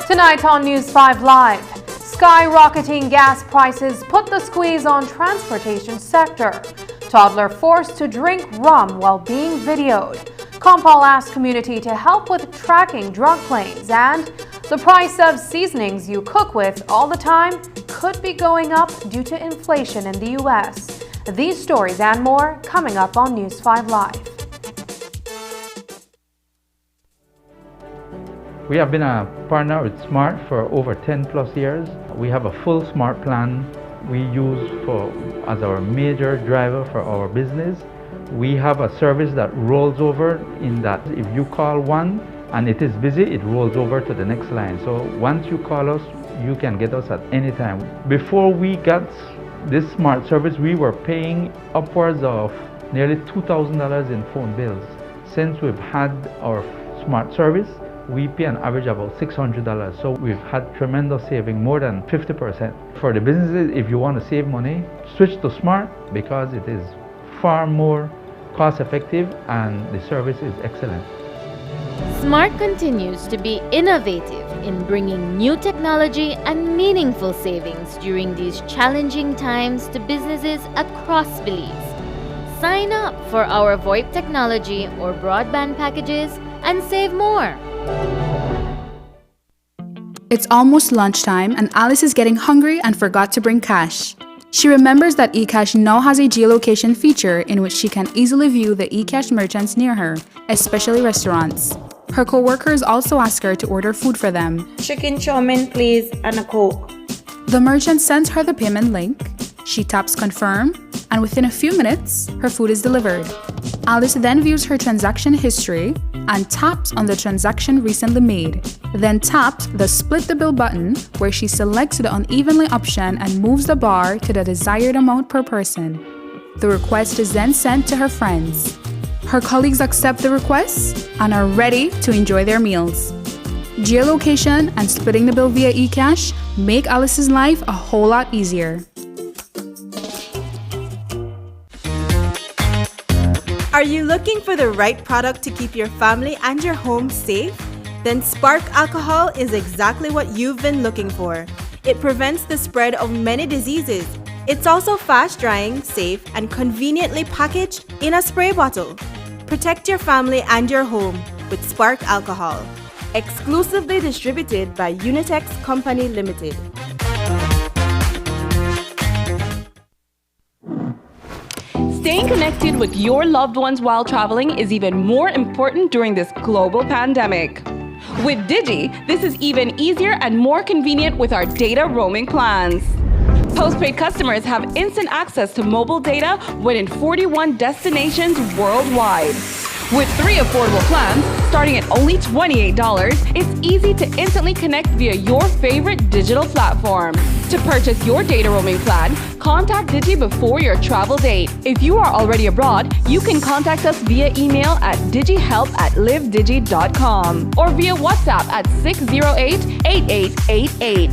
Tonight on News 5 Live, skyrocketing gas prices put the squeeze on transportation sector. Toddler forced to drink rum while being videoed. Compal asks community to help with tracking drug planes, and the price of seasonings you cook with all the time could be going up due to inflation in the U.S. These stories and more coming up on News 5 Live. We have been a partner with Smart for over 10 plus years. We have a full Smart plan we use as our major driver for our business. We have a service that rolls over in that if you call one and it is busy, it rolls over to the next line. So once you call us, you can get us at any time. Before we got this Smart service, we were paying upwards of nearly $2,000 in phone bills. Since we've had our Smart service, we pay an average about $600. So we've had tremendous saving, more than 50%. For the businesses, if you want to save money, switch to Smart because it is far more cost effective and the service is excellent. Smart continues to be innovative in bringing new technology and meaningful savings during these challenging times to businesses across Belize. Sign up for our VoIP technology or broadband packages and save more. It's almost lunchtime and Alice is getting hungry and forgot to bring cash. She remembers that eCash now has a geolocation feature in which she can easily view the eCash merchants near her, especially restaurants. Her co-workers also ask her to order food for them. Chicken chow mein, please, and a Coke. The merchant sends her the payment link. She taps confirm, and within a few minutes, her food is delivered. Alice then views her transaction history and taps on the transaction recently made. Then taps the split the bill button where she selects the unevenly option and moves the bar to the desired amount per person. The request is then sent to her friends. Her colleagues accept the request and are ready to enjoy their meals. Geolocation and splitting the bill via eCash make Alice's life a whole lot easier. Are you looking for the right product to keep your family and your home safe? Then Spark Alcohol is exactly what you've been looking for. It prevents the spread of many diseases. It's also fast drying, safe, and conveniently packaged in a spray bottle. Protect your family and your home with Spark Alcohol. Exclusively distributed by Unitex Company Limited. Staying connected with your loved ones while traveling is even more important during this global pandemic. With Digi, this is even easier and more convenient with our data roaming plans. Postpaid customers have instant access to mobile data when in 41 destinations worldwide. With 3 affordable plans, starting at only $28, it's easy to instantly connect via your favorite digital platform. To purchase your data roaming plan, contact Digi before your travel date. If you are already abroad, you can contact us via email at digihelp@livedigi.com or via WhatsApp at 608-8888.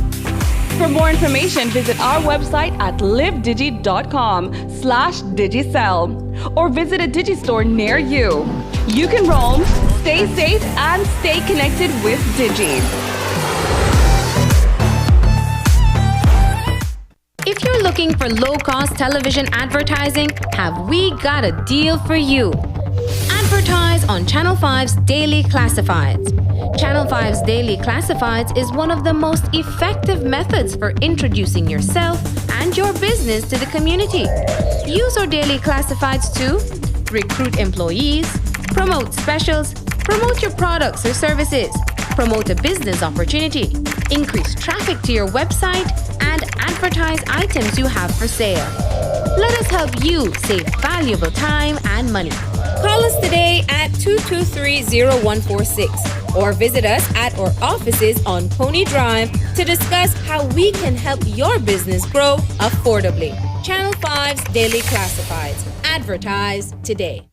For more information, visit our website at livedigi.com/digicel or visit a Digi store near you. You can roam, stay safe, and stay connected with Digi. If you're looking for low-cost television advertising, have we got a deal for you? Advertise on Channel 5's Daily Classifieds. Channel 5's Daily Classifieds is one of the most effective methods for introducing yourself and your business to the community. Use our Daily Classifieds to recruit employees, promote specials, promote your products or services, promote a business opportunity, increase traffic to your website, and advertise items you have for sale. Let us help you save valuable time and money. Call us today at 223-0146 or visit us at our offices on Pony Drive to discuss how we can help your business grow affordably. Channel 5's Daily Classifieds. Advertise today.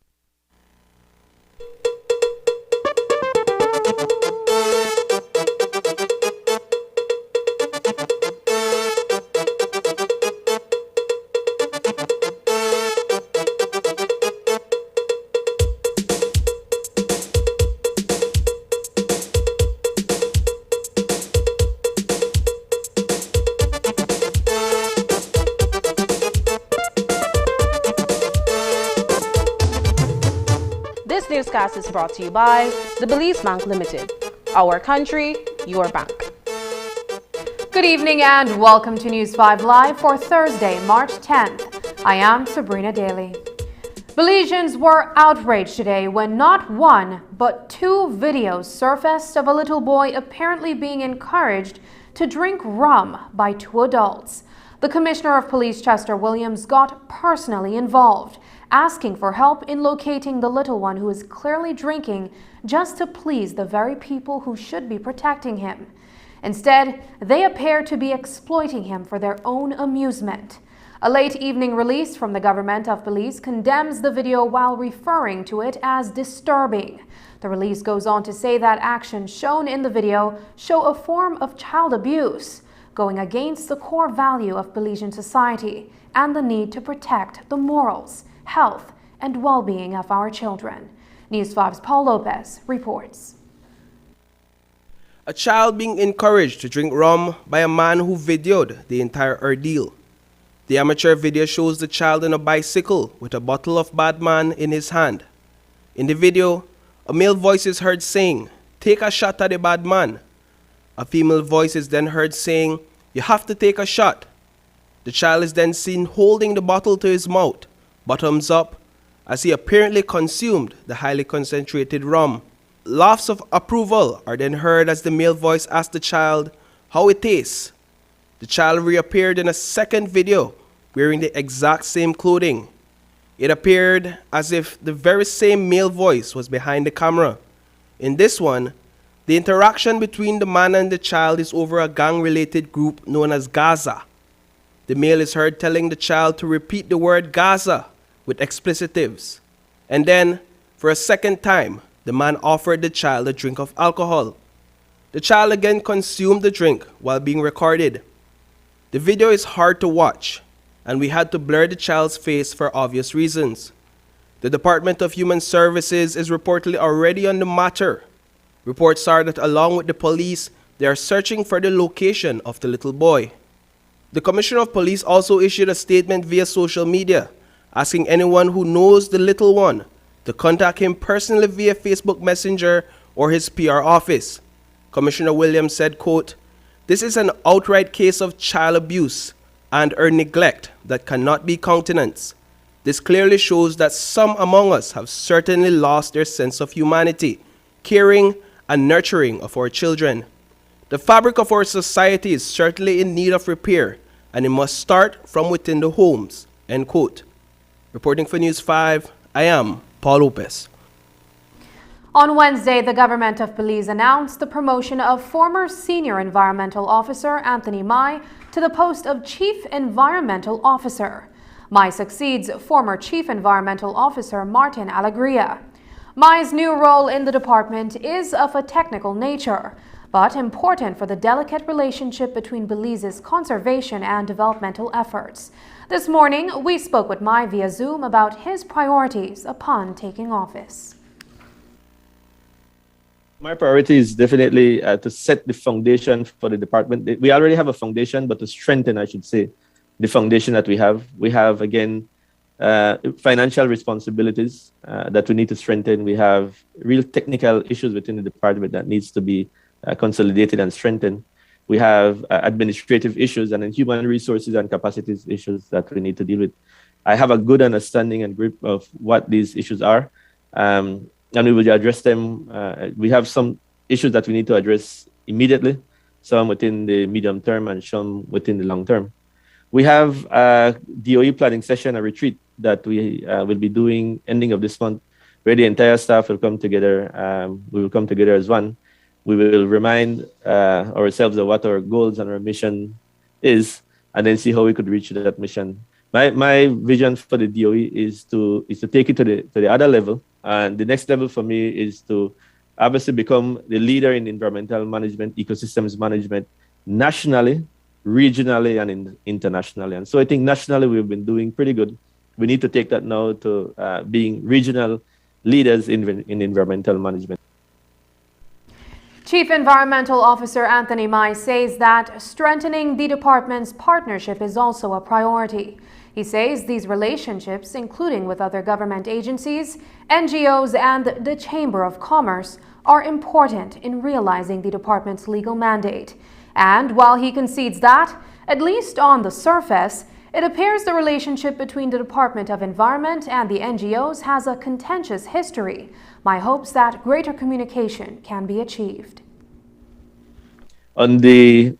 This newscast is brought to you by the Belize Bank Limited. Our country, your bank. Good evening and welcome to News 5 Live for Thursday, March 10th. I am Sabrina Daly. Belizeans were outraged today when not one, but 2 videos surfaced of a little boy apparently being encouraged to drink rum by 2 adults. The Commissioner of Police, Chester Williams, got personally involved, asking for help in locating the little one who is clearly drinking just to please the very people who should be protecting him. Instead, they appear to be exploiting him for their own amusement. A late evening release from the government of Belize condemns the video while referring to it as disturbing. The release goes on to say that actions shown in the video show a form of child abuse, going against the core value of Belizean society and the need to protect the morals, health, and well-being of our children. News 5's Paul Lopez reports. A child being encouraged to drink rum by a man who videoed the entire ordeal. The amateur video shows the child on a bicycle with a bottle of Bad Man in his hand. In the video, a male voice is heard saying, "Take a shot at the bad man." A female voice is then heard saying, "You have to take a shot." The child is then seen holding the bottle to his mouth, bottoms up, as he apparently consumed the highly concentrated rum. Laughs of approval are then heard as the male voice asks the child how it tastes. The child reappeared in a second video wearing the exact same clothing. It appeared as if the very same male voice was behind the camera. In this one, the interaction between the man and the child is over a gang-related group known as Gaza. The male is heard telling the child to repeat the word Gaza with explicitives. And then, for a second time, the man offered the child a drink of alcohol. The child again consumed the drink while being recorded. The video is hard to watch, and we had to blur the child's face for obvious reasons. The Department of Human Services is reportedly already on the matter. Reports are that along with the police, they are searching for the location of the little boy. The Commissioner of Police also issued a statement via social media, asking anyone who knows the little one to contact him personally via Facebook Messenger or his PR office. Commissioner Williams said, quote, "This is an outright case of child abuse and/or neglect that cannot be countenanced. This clearly shows that some among us have certainly lost their sense of humanity, caring, and nurturing of our children. The fabric of our society is certainly in need of repair, and it must start from within the homes." End quote. Reporting for News 5, I am Paul Lopez. On Wednesday, the government of Belize announced the promotion of former Senior Environmental Officer Anthony Mai to the post of Chief Environmental Officer. Mai succeeds former Chief Environmental Officer Martin Alegria. Mai's new role in the department is of a technical nature, but important for the delicate relationship between Belize's conservation and developmental efforts. This morning, we spoke with Mai via Zoom about his priorities upon taking office. My priority is definitely to set the foundation for the department. We already have a foundation, but to strengthen, I should say, the foundation that we have. We have, again, financial responsibilities that we need to strengthen. We have real technical issues within the department that needs to be consolidated and strengthened. We have administrative issues and then human resources and capacities issues that we need to deal with. I have a good understanding and grip of what these issues are, and we will address them. We have some issues that we need to address immediately, some within the medium term and some within the long term. We have a DOE planning session, a retreat that we will be doing ending of this month, where the entire staff will come together. We will come together as one. We will remind ourselves of what our goals and our mission is, and then see how we could reach that mission. My vision for the DOE is to take it to the other level, and the next level for me is to obviously become the leader in environmental management, ecosystems management, nationally, regionally, and internationally. And so I think nationally we've been doing pretty good. We need to take that now to being regional leaders in environmental management. Chief Environmental Officer Anthony Mai says that strengthening the department's partnership is also a priority. He says these relationships, including with other government agencies, NGOs, and the Chamber of Commerce, are important in realizing the department's legal mandate. And while he concedes that, at least on the surface, it appears the relationship between the Department of Environment and the NGOs has a contentious history. My hopes that greater communication can be achieved. On the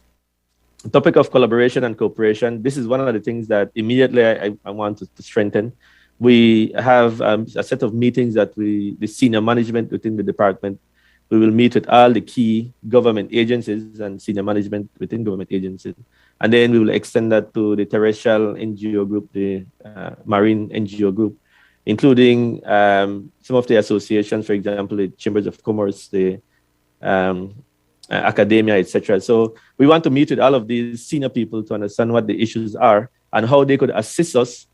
topic of collaboration and cooperation, this is one of the things that immediately I want to strengthen. We have a set of meetings that the senior management within the department, we will meet with all the key government agencies and senior management within government agencies. And then we will extend that to the terrestrial NGO group, the marine NGO group, including some of the associations, for example, the Chambers of Commerce, the academia, etc. So we want to meet with all of these senior people to understand what the issues are and how they could assist us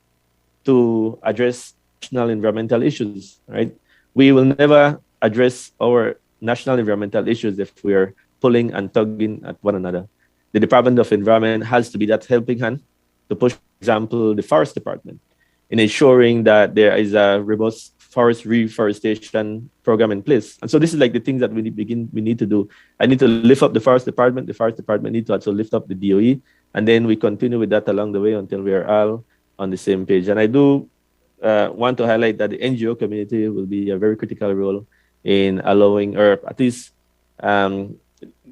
to address national environmental issues, right? We will never address our national environmental issues if we are pulling and tugging at one another. The Department of Environment has to be that helping hand to push, for example, the Forest Department in ensuring that there is a robust forest reforestation program in place. And so this is like the things that we need to do. I need to lift up the Forest Department. The Forest Department needs to also lift up the DOE. And then we continue with that along the way until we are all on the same page. And I do want to highlight that the NGO community will be a very critical role in allowing, or at least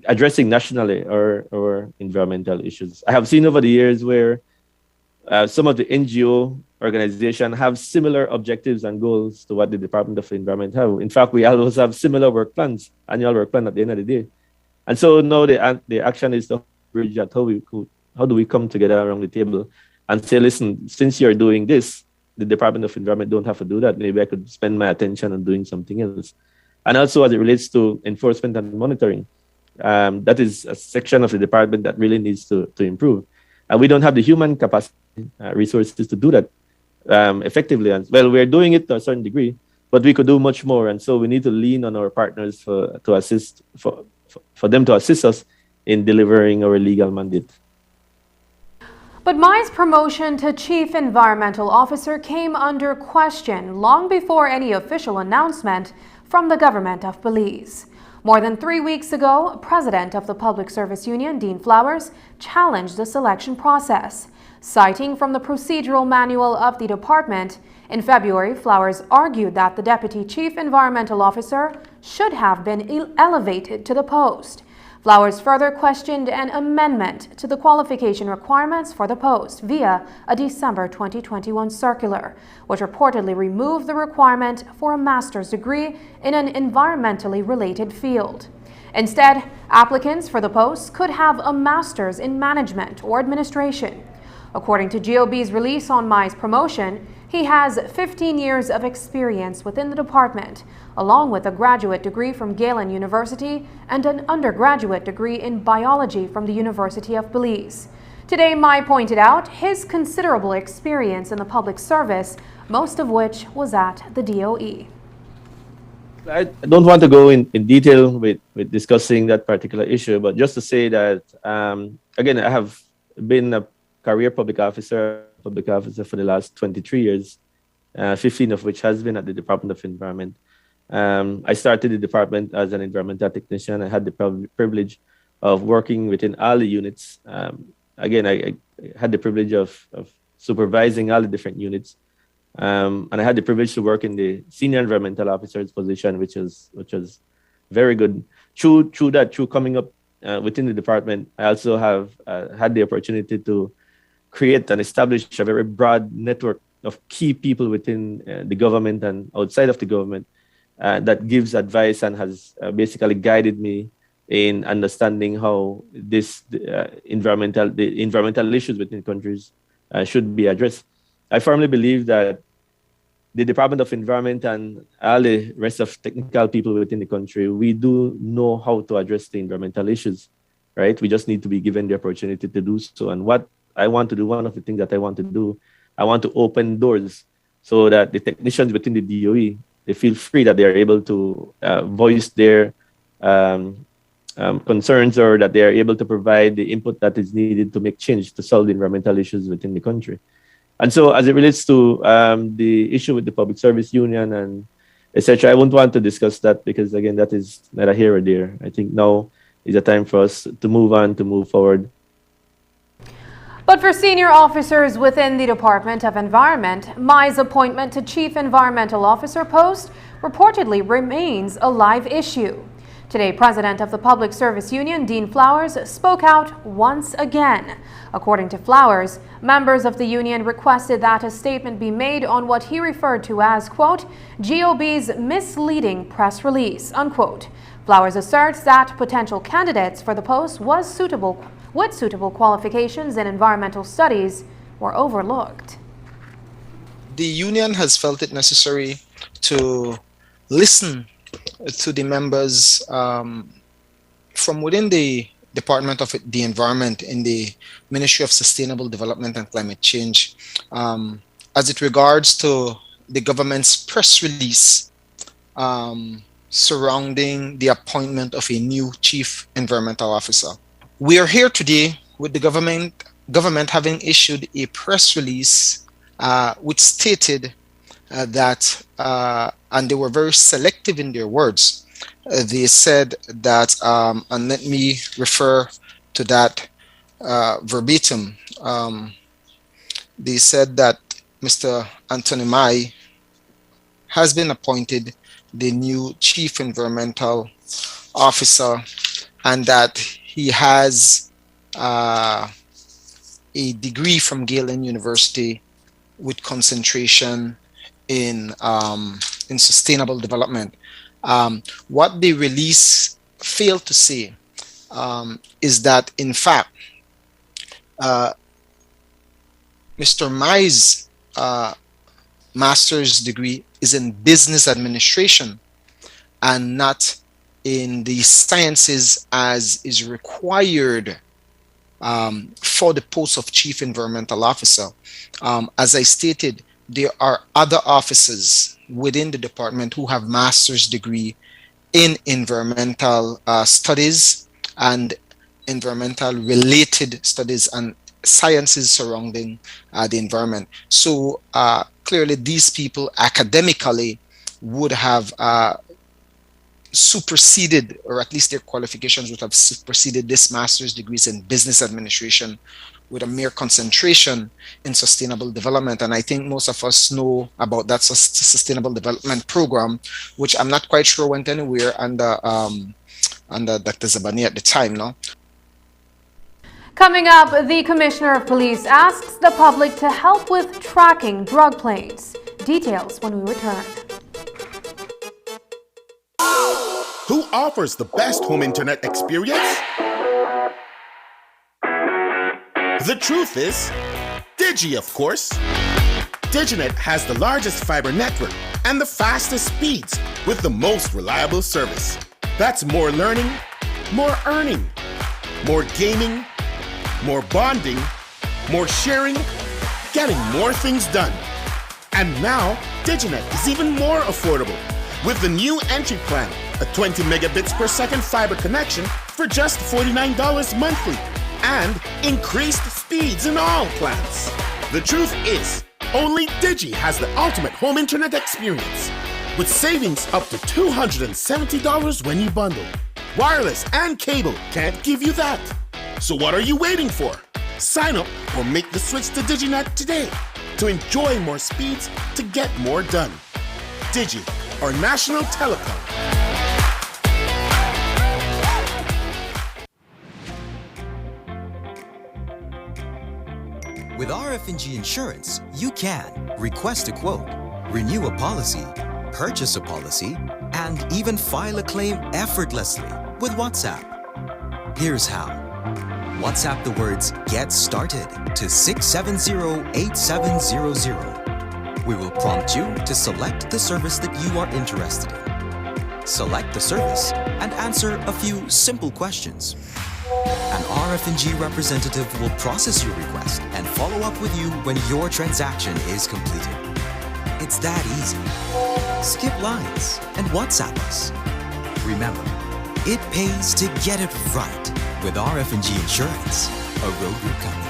addressing nationally or environmental issues. I have seen over the years where some of the NGO organizations have similar objectives and goals to what the Department of Environment have. In fact, we always have similar work plans, annual work plan at the end of the day. And so now the action is to bridge that. How do we come together around the table and say, listen, since you're doing this, the Department of Environment don't have to do that. Maybe I could spend my attention on doing something else. And also as it relates to enforcement and monitoring, that is a section of the department that really needs to improve. And we don't have the human capacity, resources to do that. effectively. And well, we're doing it to a certain degree, but we could do much more. And so we need to lean on our partners for them to assist us in delivering our legal mandate. But Mai's promotion to Chief Environmental Officer came under question long before any official announcement from the government of Belize. More than 3 weeks ago, President of the Public Service Union, Dean Flowers, challenged the selection process. Citing from the procedural manual of the department, in February, Flowers argued that the Deputy Chief Environmental Officer should have been elevated to the post. Flowers further questioned an amendment to the qualification requirements for the post via a December 2021 circular, which reportedly removed the requirement for a master's degree in an environmentally related field. Instead, applicants for the post could have a master's in management or administration. According to GOB's release on Mai's promotion, he has 15 years of experience within the department, along with a graduate degree from Galen University and an undergraduate degree in biology from the University of Belize. Today, Mai pointed out his considerable experience in the public service, most of which was at the DOE. I don't want to go in detail with discussing that particular issue, but just to say that, again, I have been a career public officer for the last 23 years, 15 of which has been at the Department of Environment. I started the department as an environmental technician. I had the privilege of working within all the units. Again, I had the privilege of supervising all the different units. And I had the privilege to work in the senior environmental officer's position, which was very good. Through coming up within the department, I also have had the opportunity to create and establish a very broad network of key people within the government and outside of the government that gives advice and has basically guided me in understanding how the environmental issues within countries should be addressed. I firmly believe that the Department of Environment and all the rest of technical people within the country, we do know how to address the environmental issues, right? We just need to be given the opportunity to do so. And what I want to do, one of the things that I want to do, I want to open doors so that the technicians within the DOE, they feel free that they are able to voice their concerns, or that they are able to provide the input that is needed to make change to solve the environmental issues within the country. And so as it relates to the issue with the Public Service Union and etc., I won't want to discuss that because, again, that is neither here or there. I think now is a time for us to move on, to move forward. But for senior officers within the Department of Environment, Mai's appointment to Chief Environmental Officer post reportedly remains a live issue. Today, President of the Public Service Union, Dean Flowers, spoke out once again. According to Flowers, members of the union requested that a statement be made on what he referred to as, quote, GOB's misleading press release, unquote. Flowers asserts that potential candidates for the post with suitable qualifications in environmental studies were overlooked. The union has felt it necessary to listen to the members from within the Department of the Environment in the Ministry of Sustainable Development and Climate Change as it regards to the government's press release surrounding the appointment of a new Chief Environmental Officer. We are here today with the government having issued a press release which stated that, and they were very selective in their words, they said that, and let me refer to that verbatim, they said that Mr. Anthony Mai has been appointed the new Chief Environmental Officer and that he has a degree from Galen University with concentration in sustainable development. What the release failed to say is that, in fact, Mr. Mai's master's degree is in business administration and not in the sciences as is required for the post of Chief Environmental Officer. As I stated, there are other officers within the department who have master's degree in environmental studies and environmental related studies and sciences surrounding the environment. So clearly these people academically would have superseded, or at least their qualifications would have superseded this master's degrees in business administration with a mere concentration in sustainable development. And I think most of us know about that sustainable development program, which I'm not quite sure went anywhere under Dr. Zabani at the time, no? Coming up, the Commissioner of Police asks the public to help with tracking drug planes. Details when we return. Who offers the best home internet experience? The truth is, Digi, of course. Diginet has the largest fiber network and the fastest speeds with the most reliable service. That's more learning, more earning, more gaming, more bonding, more sharing, getting more things done. And now, Diginet is even more affordable with the new entry plan, a 20 megabits per second fiber connection for just $49 monthly, and increased speeds in all plans. The truth is, only Digi has the ultimate home internet experience, with savings up to $270 when you bundle. Wireless and cable can't give you that. So what are you waiting for? Sign up or make the switch to DigiNet today to enjoy more speeds to get more done. Digi, our national telecom. With RF&G Insurance, you can request a quote, renew a policy, purchase a policy, and even file a claim effortlessly with WhatsApp. Here's how. WhatsApp the words "Get Started" to 670-8700. We will prompt you to select the service that you are interested in. Select the service and answer a few simple questions. An RF&G representative will process your request and follow up with you when your transaction is completed. It's that easy. Skip lines and WhatsApp us. Remember, it pays to get it right with RF&G Insurance, a road group company.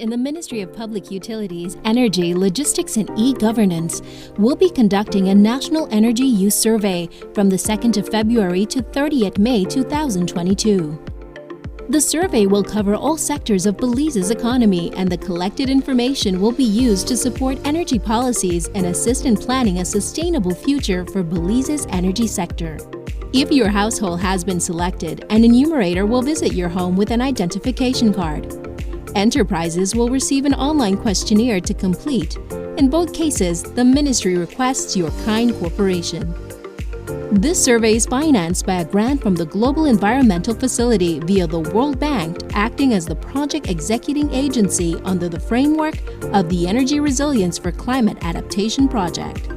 in the Ministry of Public Utilities, Energy, Logistics and E-Governance will be conducting a National Energy Use Survey from the 2nd of February to 30th May 2022. The survey will cover all sectors of Belize's economy, and the collected information will be used to support energy policies and assist in planning a sustainable future for Belize's energy sector. If your household has been selected, an enumerator will visit your home with an identification card. Enterprises will receive an online questionnaire to complete. In both cases, the Ministry requests your kind cooperation. This survey is financed by a grant from the Global Environmental Facility via the World Bank, acting as the project executing agency under the framework of the Energy Resilience for Climate Adaptation Project.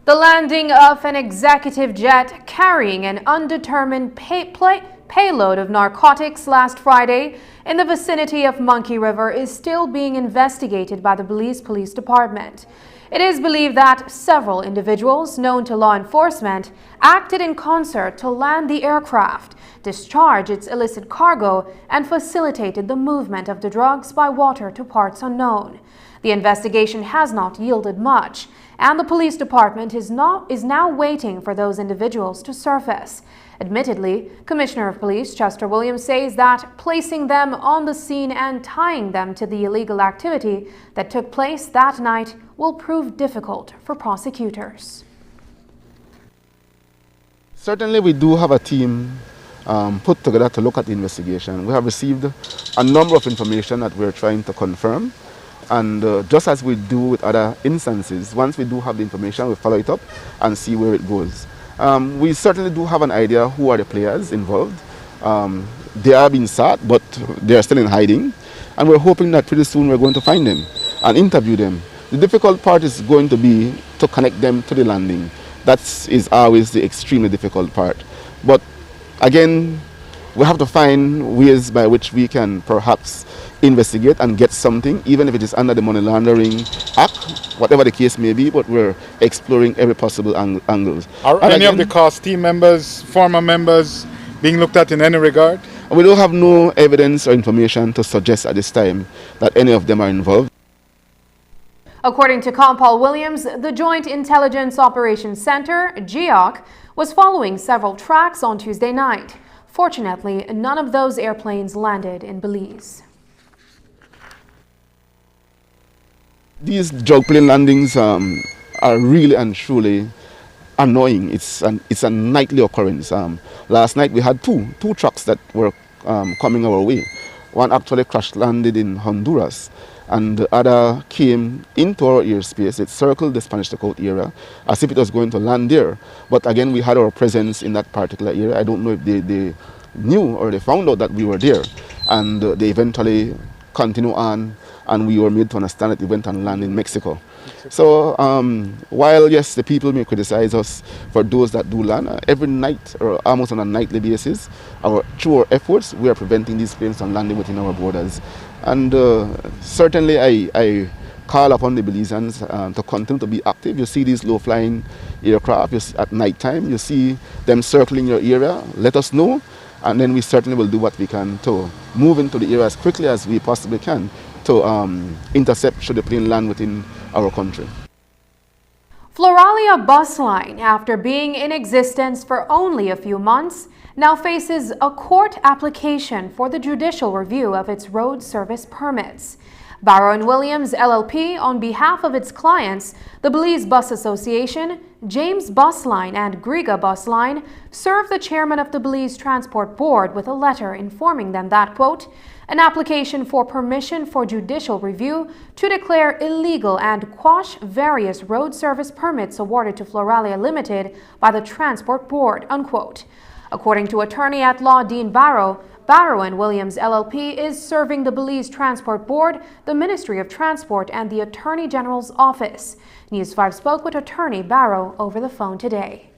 The landing of an executive jet carrying an undetermined payload of narcotics last Friday in the vicinity of Monkey River is still being investigated by the Belize Police Department. It is believed that several individuals known to law enforcement acted in concert to land the aircraft, discharge its illicit cargo, and facilitated the movement of the drugs by water to parts unknown. The investigation has not yielded much, and the police department is now waiting for those individuals to surface. Admittedly, Commissioner of Police Chester Williams says that placing them on the scene and tying them to the illegal activity that took place that night will prove difficult for prosecutors. Certainly we do have a team put together to look at the investigation. We have received a number of information that we're trying to confirm. And just as we do with other instances, once we do have the information, we follow it up and see where it goes. We certainly do have an idea who are the players involved. They are being sought, but they are still in hiding. And we're hoping that pretty soon we're going to find them and interview them. The difficult part is going to be to connect them to the landing. That is always the extremely difficult part. But again, we have to find ways by which we can perhaps investigate and get something, even if it is under the Money Laundering Act, whatever the case may be, but we're exploring every possible angles. Are any of the COS team members, former members, being looked at in any regard? We don't have no evidence or information to suggest at this time that any of them are involved. According to Compal Williams, the Joint Intelligence Operations Center, GEOC, was following several tracks on Tuesday night. Fortunately, none of those airplanes landed in Belize. These drug plane landings are really and truly annoying. It's a nightly occurrence. Last night we had two trucks that were coming our way. One actually crash landed in Honduras, and the other came into our airspace. It circled the Spanish Lookout area as if it was going to land there. But again, we had our presence in that particular area. I don't know if they knew or they found out that we were there, and they eventually continued on, and we were made to understand that it went and landed in Mexico. So while yes, the people may criticize us for those that do land, every night or almost on a nightly basis, through our efforts, we are preventing these planes from landing within our borders. And certainly I call upon the Belizeans to continue to be active. You see these low-flying aircraft at night time, you see them circling your area, let us know, and then we certainly will do what we can to move into the area as quickly as we possibly can to intercept should the plane land within our country. Floralia bus line, after being in existence for only a few months, now faces a court application for the judicial review of its road service permits. Barrow & Williams LLP, on behalf of its clients, the Belize Bus Association, James Bus Line and Griga Bus Line, served the chairman of the Belize Transport Board with a letter informing them that, quote, an application for permission for judicial review to declare illegal and quash various road service permits awarded to Floralia Limited by the Transport Board, unquote. According to attorney-at-law Dean Barrow, Barrow & Williams LLP is serving the Belize Transport Board, the Ministry of Transport, and the Attorney General's Office. News 5 spoke with attorney Barrow over the phone today.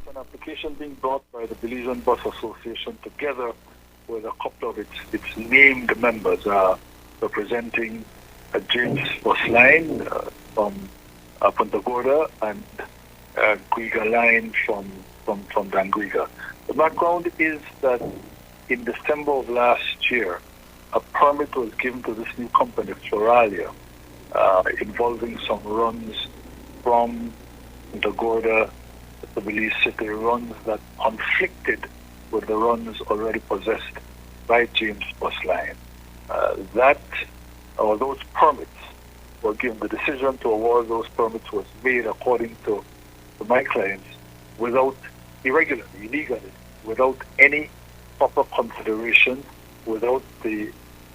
An application being brought by the Belizean Bus Association together with a couple of its named members representing a James Bus Line from Punta Gorda and Griga Line from Dangriga. The background is that in December of last year, a permit was given to this new company, Floralia, involving some runs from Punta Gorda to Belize City, runs that conflicted with the runs already possessed by James Bus Line. Those permits were given. The decision to award those permits was made according to my clients without irregularly, illegally, without any proper consideration, without the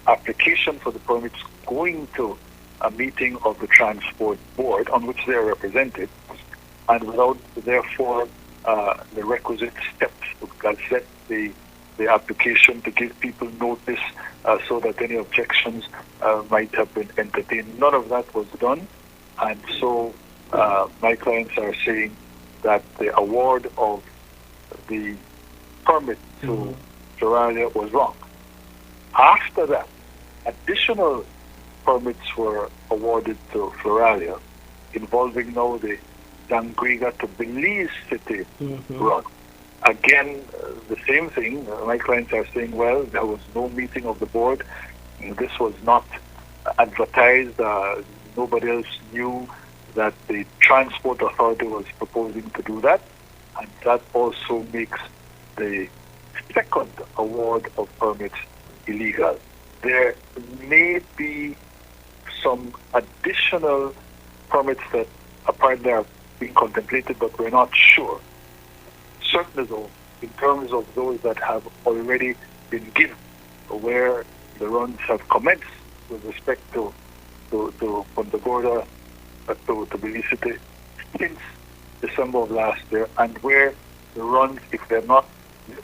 application for the permits going to a meeting of the Transport Board on which they are represented, and without, therefore, the requisite steps to gazette the application, to give people notice so that any objections might have been entertained. None of that was done, and so my clients are saying that the award of the permit to Floralia was wrong. After that, additional permits were awarded to Floralia, involving now the Dangriga to Belize City run. Again, the same thing. My clients are saying, well, there was no meeting of the board. This was not advertised. Nobody else knew that the Transport Authority was proposing to do that. And that also makes the second award of permits illegal. There may be some additional permits that apparently are being contemplated, but we're not sure. Certainly, though, in terms of those that have already been given, where the runs have commenced with respect to Punta Gorda to Belize City since December of last year, and where the runs, if they're not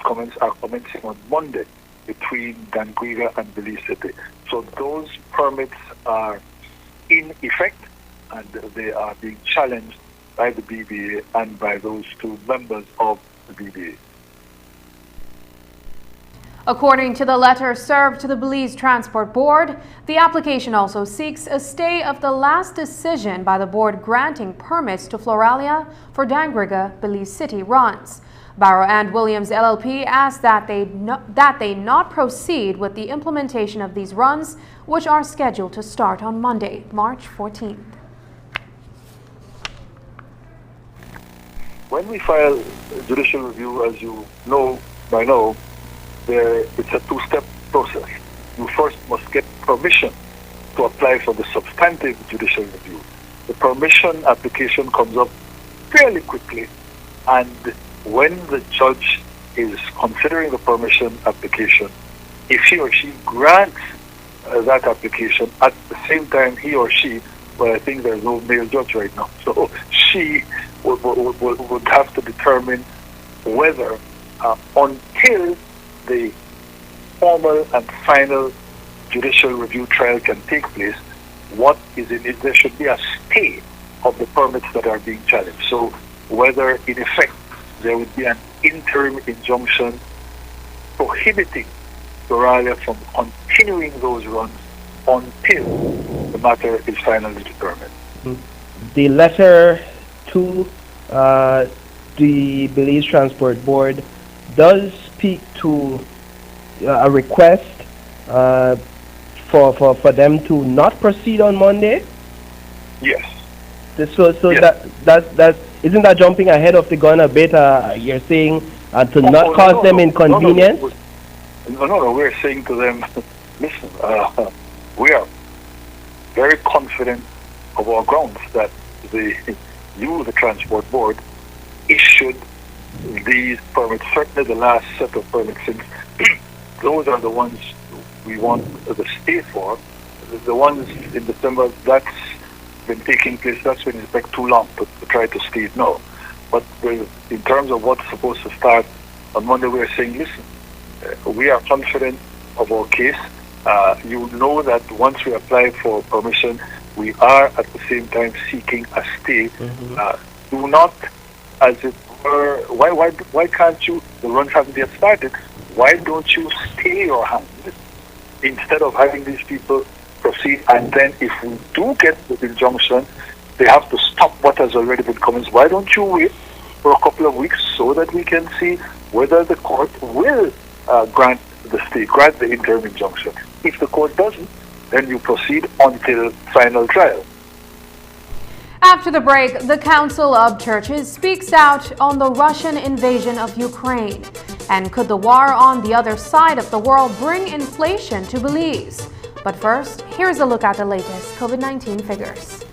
commenced, are commencing on Monday between Dangriga and Belize City. So those permits are in effect, and they are being challenged by the BBA and by those two members of the BBA. According to the letter served to the Belize Transport Board, the application also seeks a stay of the last decision by the board granting permits to Floralia for Dangriga Belize City runs. Barrow and Williams LLP asked that they not proceed with the implementation of these runs, which are scheduled to start on Monday, March 14th. When we file judicial review, as you know by now, it's a two-step process. You first must get permission to apply for the substantive judicial review. The permission application comes up fairly quickly, and when the judge is considering the permission application, if he or she grants that application, at the same time he or she, well, I think there's no male judge right now, so she would have to determine whether until the formal and final judicial review trial can take place, what is in it? There should be a stay of the permits that are being challenged. So whether in effect there would be an interim injunction prohibiting Floralia from continuing those runs until the matter is finally determined. The letter to the Belize Transport Board does speak to a request for them to not proceed on Monday. Yes. So yes. That isn't that jumping ahead of the gun a bit? You're saying to not cause them inconvenience. No. We're saying to them, listen, we are very confident of our grounds that the Transport Board, issued these permits, certainly the last set of permits, since those are the ones we want the stay for. The ones in December, that's been taking place, that's been in effect too long to try to stay it now. But in terms of what's supposed to start on Monday, we're saying, listen, we are confident of our case. You know that once we apply for permission, we are at the same time seeking a stay. Do not, as it were, why can't you, the runs haven't yet started, why don't you stay your hand instead of having these people proceed, and then if we do get the injunction, they have to stop what has already been commenced. Why don't you wait for a couple of weeks so that we can see whether the court will grant the interim injunction. If the court doesn't, then you proceed until final trial. After the break, the Council of Churches speaks out on the Russian invasion of Ukraine. And could the war on the other side of the world bring inflation to Belize? But first, here's a look at the latest COVID-19 figures.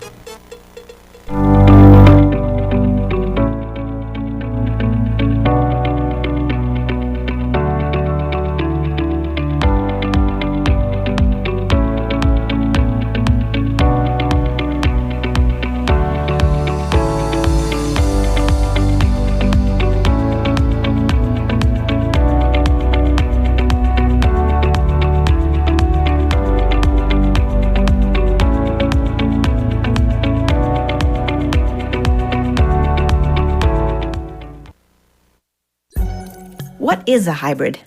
is a hybrid?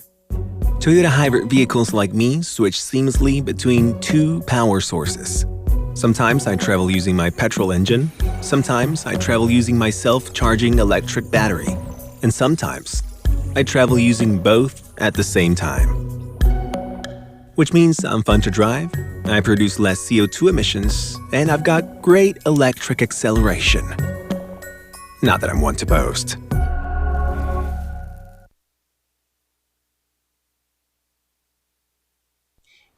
Toyota hybrid vehicles like me switch seamlessly between two power sources. Sometimes I travel using my petrol engine, sometimes I travel using my self-charging electric battery, and sometimes I travel using both at the same time. Which means I'm fun to drive, I produce less CO2 emissions, and I've got great electric acceleration. Not that I'm one to boast.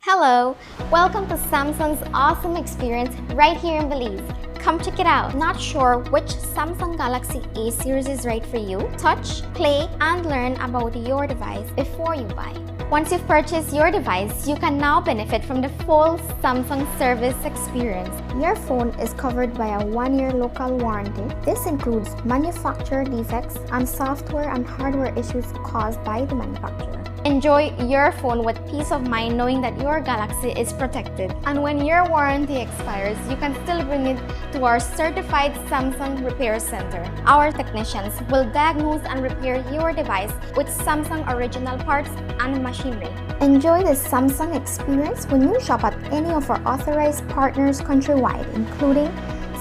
Hello, welcome to Samsung's awesome experience right here in Belize. Come check it out. Not sure which Samsung Galaxy A series is right for you? Touch, play, and learn about your device before you buy. Once you've purchased your device, you can now benefit from the full Samsung service experience. Your phone is covered by a 1-year local warranty. This includes manufacturer defects and software and hardware issues caused by the manufacturer. Enjoy your phone with peace of mind knowing that your Galaxy is protected. And when your warranty expires, you can still bring it to our certified Samsung Repair Center. Our technicians will diagnose and repair your device with Samsung original parts and machinery. Enjoy the Samsung experience when you shop at any of our authorized partners countrywide, including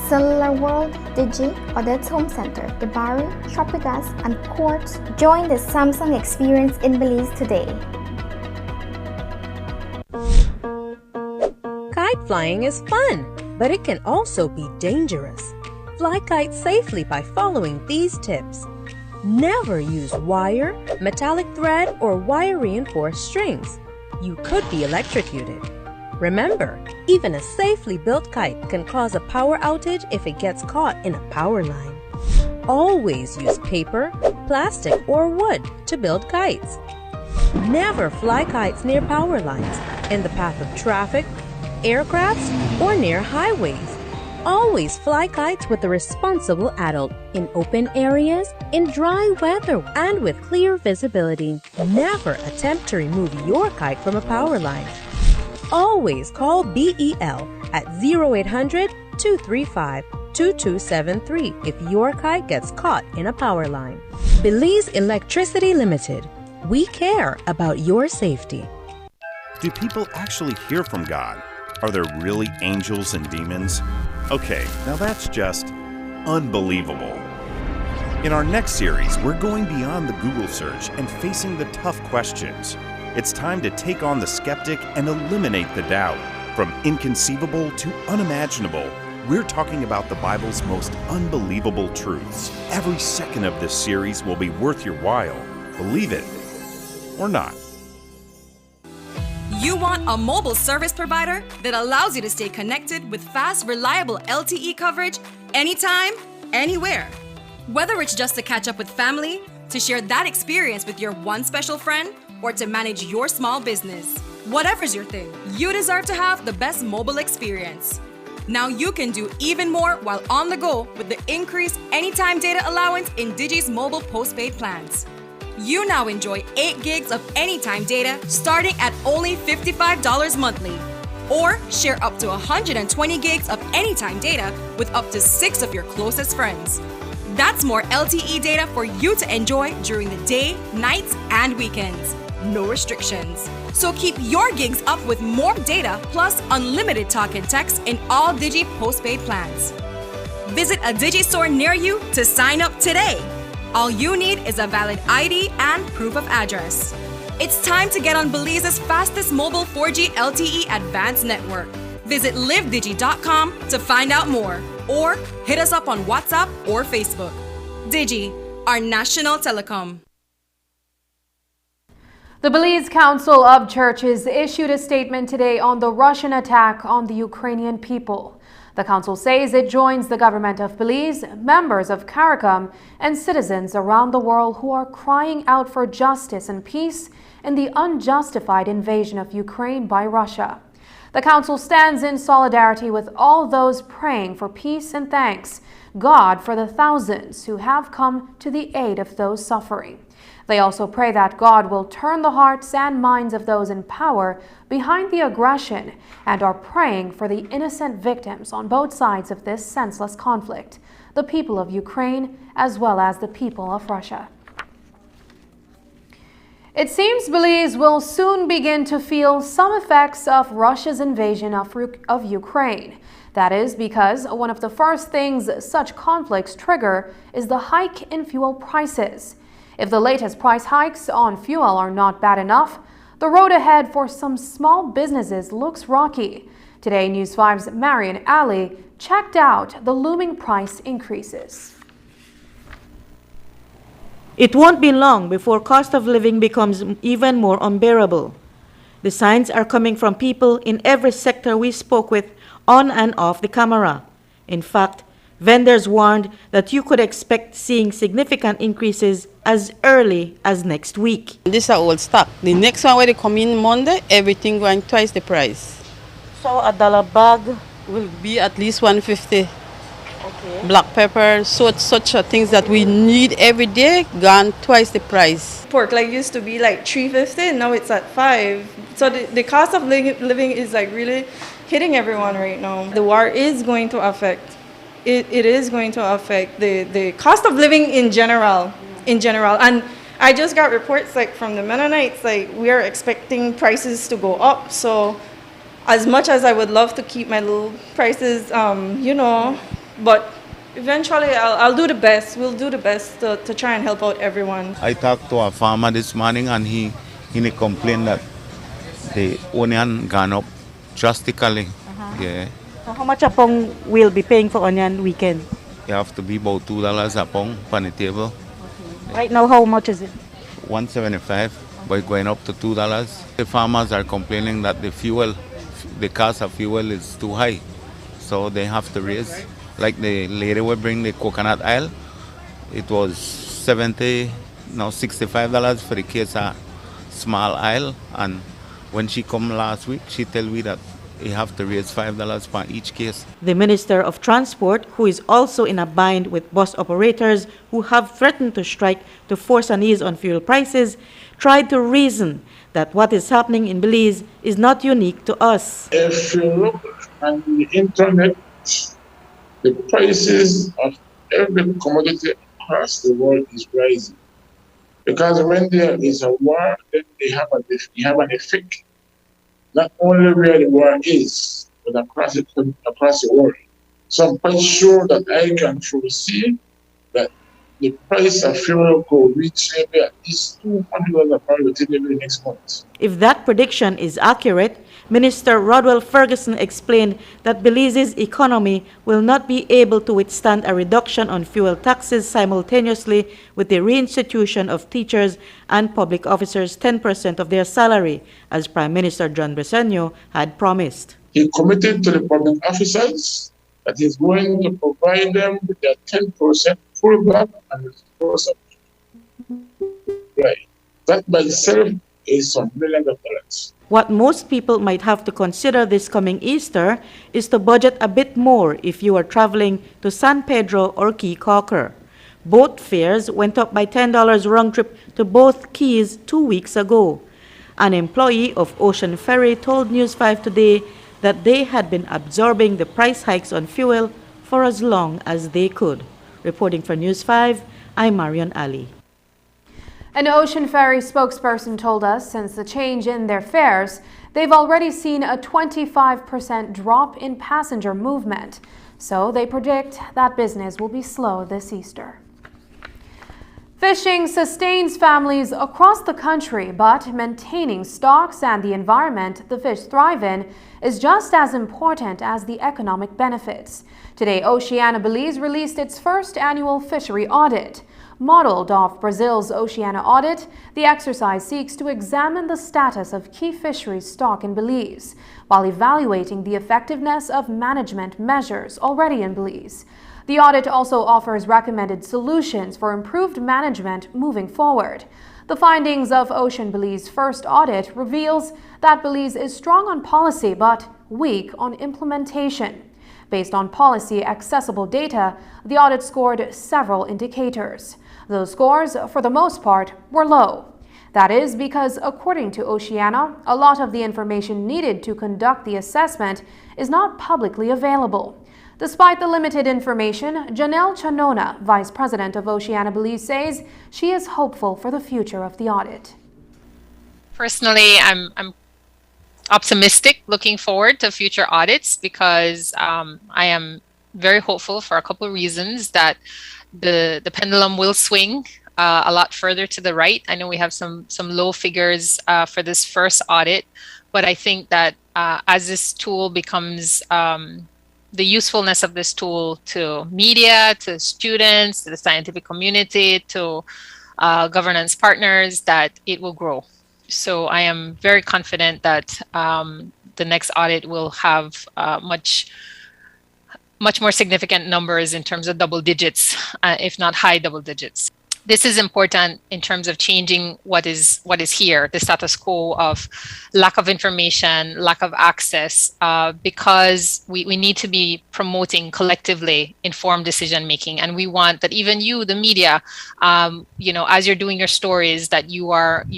Cellular World, Digi, Audit Home Center, Debari, Tropigas, and Quartz. Join the Samsung experience in Belize today. Kite flying is fun, but it can also be dangerous. Fly kites safely by following these tips. Never use wire, metallic thread, or wire-reinforced strings. You could be electrocuted. Remember, even a safely built kite can cause a power outage if it gets caught in a power line. Always use paper, plastic, or wood to build kites. Never fly kites near power lines, in the path of traffic, aircrafts, or near highways. Always fly kites with a responsible adult, in open areas, in dry weather, and with clear visibility. Never attempt to remove your kite from a power line. Always call BEL at 0800-235-2273 if your kite gets caught in a power line. Belize Electricity Limited. We care about your safety. Do people actually hear from God? Are there really angels and demons? Okay, now that's just unbelievable. In our next series, we're going beyond the Google search and facing the tough questions. It's time to take on the skeptic and eliminate the doubt. From inconceivable to unimaginable, we're talking about the Bible's most unbelievable truths. Every second of this series will be worth your while. Believe it or not. You want a mobile service provider that allows you to stay connected with fast, reliable LTE coverage anytime, anywhere. Whether it's just to catch up with family, to share that experience with your one special friend, or to manage your small business. Whatever's your thing, you deserve to have the best mobile experience. Now you can do even more while on the go with the increased anytime data allowance in Digi's mobile postpaid plans. You now enjoy 8 gigs of anytime data starting at only $55 monthly. Or share up to 120 gigs of anytime data with up to 6 of your closest friends. That's more LTE data for you to enjoy during the day, nights, and weekends. No restrictions. So keep your gigs up with more data plus unlimited talk and text in all Digi postpaid plans. Visit a Digi store near you to sign up today. All you need is a valid ID and proof of address. It's time to get on Belize's fastest mobile 4G LTE advanced network. Visit livedigi.com to find out more, or hit us up on WhatsApp or Facebook. Digi, our national telecom. The Belize Council of Churches issued a statement today on the Russian attack on the Ukrainian people. The council says it joins the government of Belize, members of CARICOM, and citizens around the world who are crying out for justice and peace in the unjustified invasion of Ukraine by Russia. The council stands in solidarity with all those praying for peace and thanks God for the thousands who have come to the aid of those suffering. They also pray that God will turn the hearts and minds of those in power behind the aggression and are praying for the innocent victims on both sides of this senseless conflict, the people of Ukraine as well as the people of Russia. It seems Belize will soon begin to feel some effects of Russia's invasion of Ukraine. That is because one of the first things such conflicts trigger is the hike in fuel prices. If the latest price hikes on fuel are not bad enough, the road ahead for some small businesses looks rocky. Today, News 5's Marion Ali checked out the looming price increases. It won't be long before cost of living becomes even more unbearable. The signs are coming from people in every sector we spoke with on and off the camera. In fact, vendors warned that you could expect seeing significant increases as early as next week. This is old stock. The next one when they come in Monday, everything going twice the price. So $1 bag will be at least $1.50. Okay. Black pepper, such things that we need every day, gone twice the price. Pork like used to be like $3.50, now it's at $5. So the cost of living is like really hitting everyone right now. The war is going to affect. It is going to affect the cost of living in general. And I just got reports like from the Mennonites, like we are expecting prices to go up. So as much as I would love to keep my little prices, but eventually I'll do the best. We'll do the best to try and help out everyone. I talked to a farmer this morning and he complained that the onion gone up drastically. Yeah. So how much a pound will be paying for onion weekend? You have to be about $2 a pound on the table. Okay. Right now, how much is it? $1.75, but going up to $2. The farmers are complaining that the cost of fuel is too high, so they have to raise. Like the lady will bring the coconut oil, it was $65 for the case of small oil, and when she come last week, she tell me that you have to raise $5 per each case. The Minister of Transport, who is also in a bind with bus operators who have threatened to strike to force an ease on fuel prices, tried to reason that what is happening in Belize is not unique to us. If you look on the internet, the prices of every commodity across the world is rising. Because when there is a war, then you have an effect. Not only where the war is, but across the world. So I'm quite sure that I can foresee that the price of fuel will reach maybe at least $200 a barrel within the next month. If that prediction is accurate, Minister Rodwell Ferguson explained that Belize's economy will not be able to withstand a reduction on fuel taxes simultaneously with the reinstitution of teachers and public officers 10% of their salary, as Prime Minister John Briceño had promised. He committed to the public officers that he's going to provide them with their 10% full back and the right. That by itself is some millions of dollars. What most people might have to consider this coming Easter is to budget a bit more if you are traveling to San Pedro or Key Caulker. Boat fares went up by $10 round trip to both keys 2 weeks ago. An employee of Ocean Ferry told News 5 today that they had been absorbing the price hikes on fuel for as long as they could. Reporting for News 5, I'm Marion Ali. An Ocean Ferry spokesperson told us since the change in their fares, they've already seen a 25% drop in passenger movement. So they predict that business will be slow this Easter. Fishing sustains families across the country, but maintaining stocks and the environment the fish thrive in is just as important as the economic benefits. Today, Oceana Belize released its first annual fishery audit. Modeled off Brazil's Oceana audit, the exercise seeks to examine the status of key fisheries stock in Belize, while evaluating the effectiveness of management measures already in Belize. The audit also offers recommended solutions for improved management moving forward. The findings of Ocean Belize's first audit reveals that Belize is strong on policy but weak on implementation. Based on policy accessible data, the audit scored several indicators. Those scores, for the most part, were low. That is because, according to Oceana, a lot of the information needed to conduct the assessment is not publicly available. Despite the limited information, Janelle Chanona, Vice President of Oceana Belize, says she is hopeful for the future of the audit. Personally, I'm optimistic looking forward to future audits because I am very hopeful for a couple of reasons that the pendulum will swing a lot further to the right. I know we have some low figures for this first audit, but I think that as this tool becomes the usefulness of this tool to media, to students, to the scientific community, to governance partners, that it will grow. So I am very confident that the next audit will have much more significant numbers in terms of double digits, if not high double digits. This is important in terms of changing what is here, the status quo of lack of information, lack of access, because we need to be promoting collectively informed decision making, and we want that even you, the media, as you're doing your stories, that you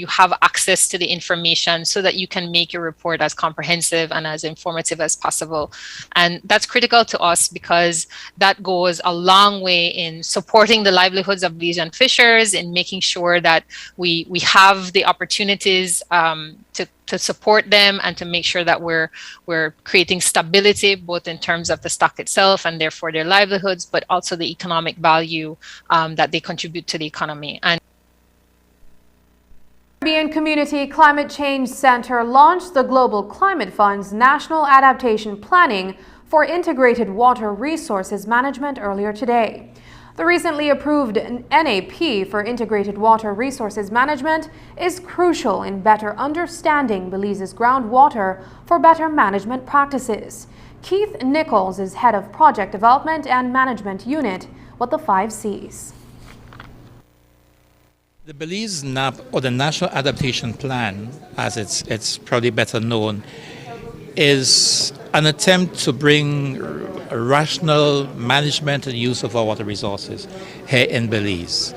have access to the information so that you can make your report as comprehensive and as informative as possible, and that's critical to us because that goes a long way in supporting the livelihoods of Belizean fishers, in making sure that we have the opportunities to support them and to make sure that we're creating stability both in terms of the stock itself and therefore their livelihoods, but also the economic value that they contribute to the economy. And Caribbean Community Climate Change Center launched the Global Climate Fund's National Adaptation Planning for Integrated Water Resources Management earlier today. The recently approved NAP for Integrated Water Resources Management is crucial in better understanding Belize's groundwater for better management practices. Keith Nichols is head of Project Development and Management Unit with the 5 Cs. The Belize NAP, or the National Adaptation Plan, as it's probably better known, is an attempt to bring a rational management and use of our water resources here in Belize.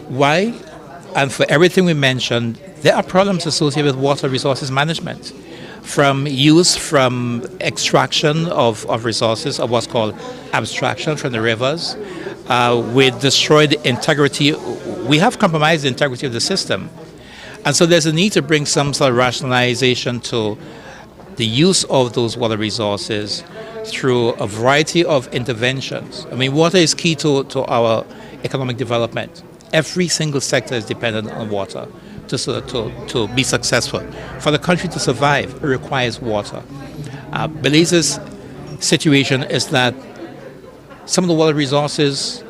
Why? And for everything we mentioned, there are problems associated with water resources management, from extraction of resources, of what's called abstraction from the rivers. We destroy the integrity, we have compromised the integrity of the system. And so there's a need to bring some sort of rationalization to the use of those water resources through a variety of interventions. I mean, water is key to our economic development. Every single sector is dependent on water to be successful. For the country to survive, it requires water. Belize's situation is that some of the water resources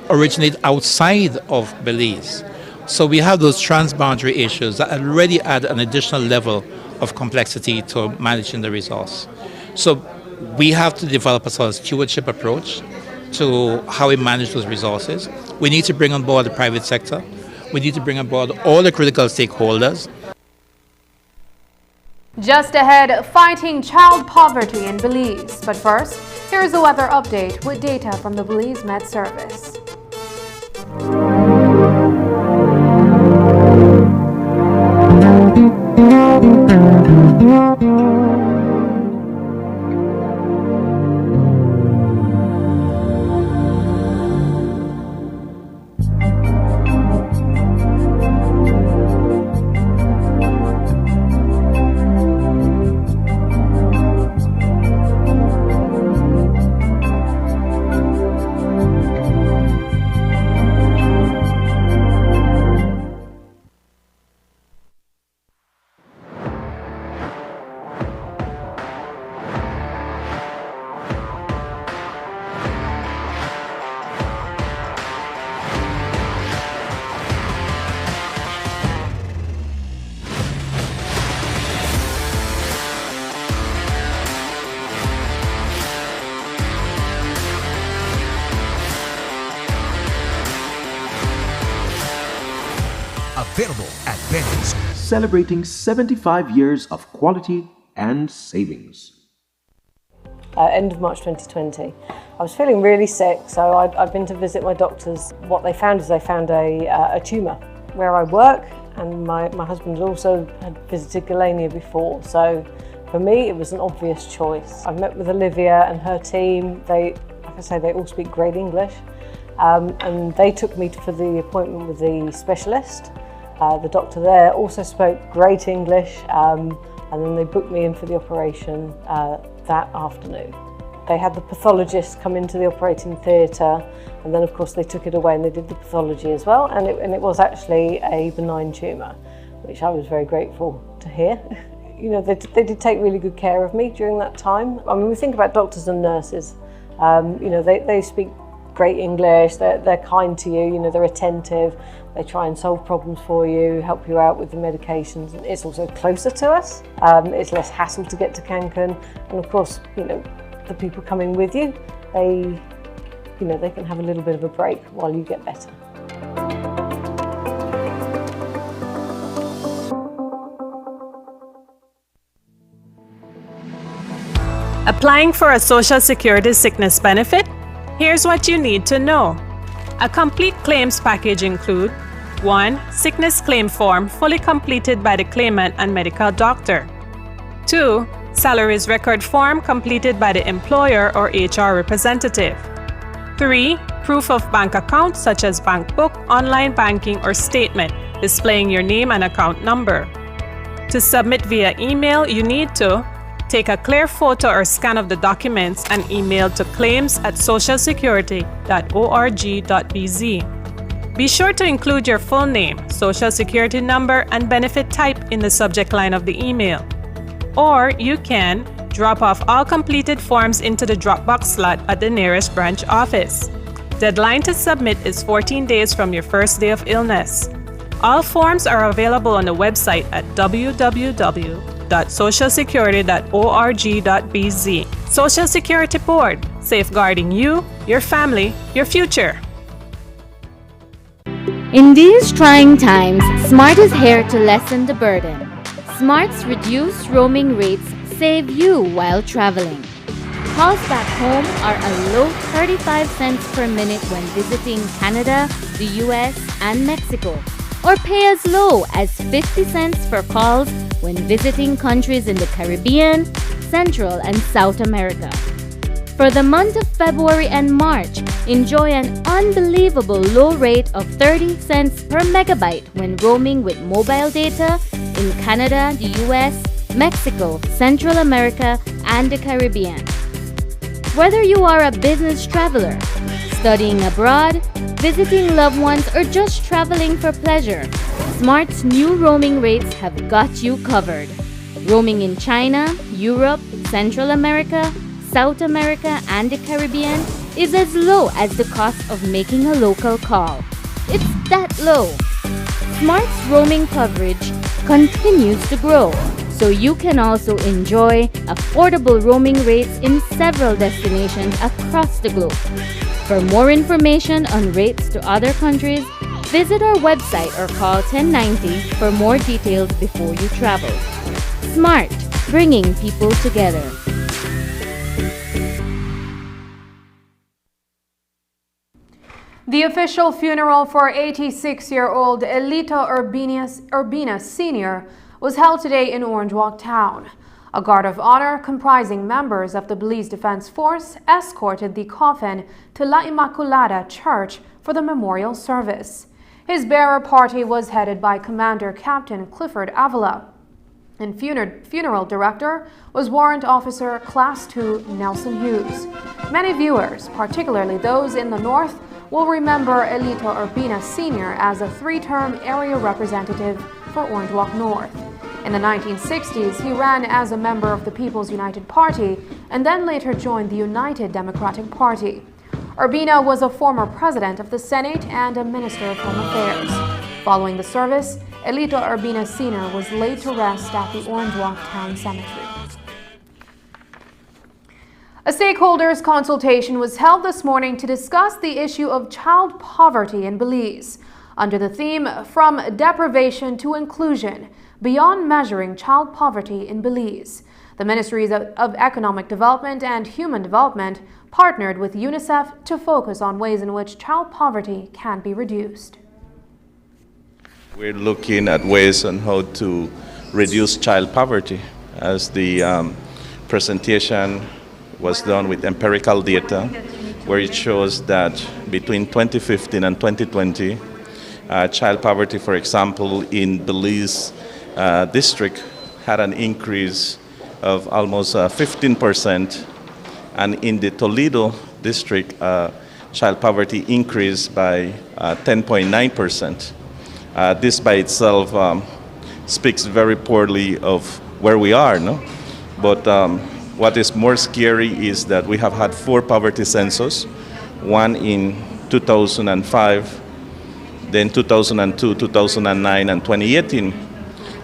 originate outside of Belize. So we have those transboundary issues that already add an additional level of complexity to managing the resource. So we have to develop a sort of stewardship approach to how we manage those resources. We need to bring on board the private sector. We need to bring on board all the critical stakeholders. Just ahead, fighting child poverty in Belize. But first, here's the weather update with data from the Belize Met Service. Available at Benny's. Celebrating 75 years of quality and savings. End of March 2020. I was feeling really sick, so I'd been to visit my doctors. What they found is they found a tumour where I work, and my husband also had visited Galania before, so for me it was an obvious choice. I met with Olivia and her team. Like I say, they all speak great English, and they took me for the appointment with the specialist. The doctor there also spoke great English, and then they booked me in for the operation that afternoon. They had the pathologist come into the operating theatre, and then of course they took it away and they did the pathology as well, and it was actually a benign tumour, which I was very grateful to hear. You know, they did take really good care of me during that time. I mean, we think about doctors and nurses, you know, they speak great English, they're kind to you, you know, they're attentive, they try and solve problems for you, help you out with the medications. It's also closer to us, it's less hassle to get to Cancun, and of course, you know, the people coming with you, they can have a little bit of a break while you get better. Applying for a Social Security sickness benefit? Here's what you need to know. A complete claims package include 1. Sickness claim form fully completed by the claimant and medical doctor. 2. Salaries record form completed by the employer or HR representative. 3. Proof of bank account such as bank book, online banking, or statement displaying your name and account number. To submit via email, you need to take a clear photo or scan of the documents and email to claims@socialsecurity.org.bz. Be sure to include your full name, social security number, and benefit type in the subject line of the email. Or you can drop off all completed forms into the Dropbox slot at the nearest branch office. Deadline to submit is 14 days from your first day of illness. All forms are available on the website at www.socialsecurity.org.bz. Social Security Board, safeguarding you, your family, your future. In these trying times, Smart is here to lessen the burden. Smart's reduced roaming rates save you while traveling. Calls back home are a low 35 cents per minute when visiting Canada, the US, and Mexico, or pay as low as 50 cents for calls when visiting countries in the Caribbean, Central, and South America. For the month of February and March, enjoy an unbelievable low rate of 30 cents per megabyte when roaming with mobile data in Canada, the US, Mexico, Central America, and the Caribbean. Whether you are a business traveler, studying abroad, visiting loved ones, or just traveling for pleasure, Smart's new roaming rates have got you covered. Roaming in China, Europe, Central America, South America, and the Caribbean is as low as the cost of making a local call. It's that low. Smart's roaming coverage continues to grow, so you can also enjoy affordable roaming rates in several destinations across the globe. For more information on rates to other countries, visit our website or call 1090 for more details before you travel. Smart, bringing people together. The official funeral for 86-year-old Elito Urbina Sr. was held today in Orange Walk Town. A guard of honor comprising members of the Belize Defense Force escorted the coffin to La Immaculada Church for the memorial service. His bearer party was headed by Commander Captain Clifford Avila, and funeral director was Warrant Officer Class 2 Nelson Hughes. Many viewers, particularly those in the north, will remember Elito Urbina Sr. as a 3-term area representative for Orange Walk North. In the 1960s, he ran as a member of the People's United Party and then later joined the United Democratic Party. Urbina was a former president of the Senate and a minister of Home Affairs. Following the service, Elito Urbina Sr. was laid to rest at the Orange Walk Town Cemetery. A stakeholders consultation was held this morning to discuss the issue of child poverty in Belize. Under the theme, From Deprivation to Inclusion, Beyond Measuring Child Poverty in Belize, the Ministries of Economic Development and Human Development partnered with UNICEF to focus on ways in which child poverty can be reduced. We're looking at ways on how to reduce child poverty, as the presentation was done with empirical data, where it shows that between 2015 and 2020, Child poverty, for example, in Belize district had an increase of almost 15%, and in the Toledo district, child poverty increased by 10.9%. This by itself speaks very poorly of where we are, no? But what is more scary is that we have had 4 poverty censuses, one in 2005, then 2002, 2009, and 2018.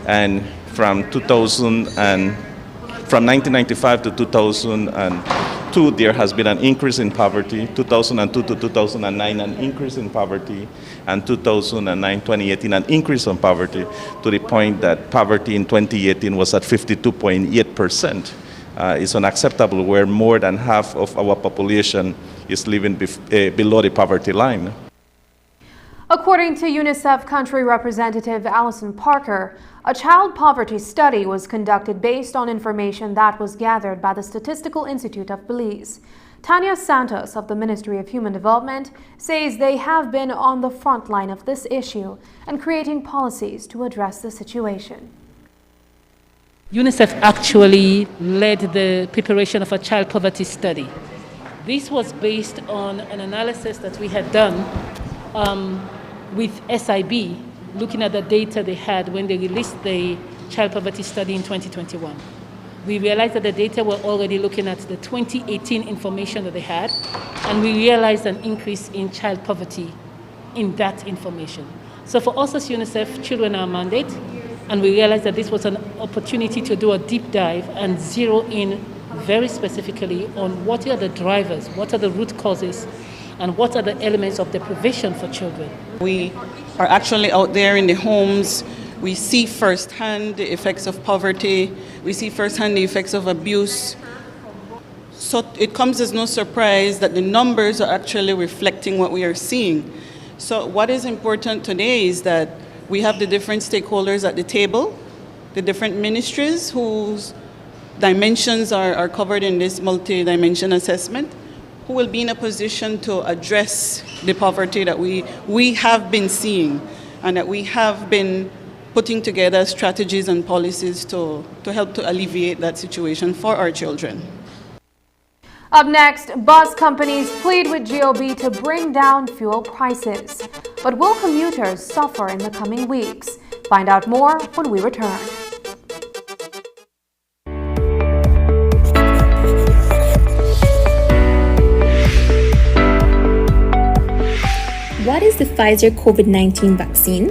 And from 1995 to 2002, there has been an increase in poverty. 2002 to 2009, an increase in poverty. And 2009, 2018, an increase in poverty, to the point that poverty in 2018 was at 52.8%. It's unacceptable, where more than half of our population is living below the poverty line. According to UNICEF Country Representative Alison Parker, a child poverty study was conducted based on information that was gathered by the Statistical Institute of Belize. Tanya Santos of the Ministry of Human Development says they have been on the front line of this issue and creating policies to address the situation. UNICEF actually led the preparation of a child poverty study. This was based on an analysis that we had done with SIB, looking at the data they had when they released the child poverty study in 2021. We realized that the data were already looking at the 2018 information that they had, and we realized an increase in child poverty in that information. So for us as UNICEF, children are a mandate, and we realized that this was an opportunity to do a deep dive and zero in very specifically on what are the drivers, what are the root causes, and what are the elements of deprivation for children. We are actually out there in the homes. We see firsthand the effects of poverty. We see firsthand the effects of abuse. So it comes as no surprise that the numbers are actually reflecting what we are seeing. So what is important today is that we have the different stakeholders at the table, the different ministries whose dimensions are covered in this multi-dimension assessment, who will be in a position to address the poverty that we have been seeing, and that we have been putting together strategies and policies to help to alleviate that situation for our children. Up next, bus companies plead with GOB to bring down fuel prices. But will commuters suffer in the coming weeks? Find out more when we return. What is the Pfizer COVID-19 vaccine?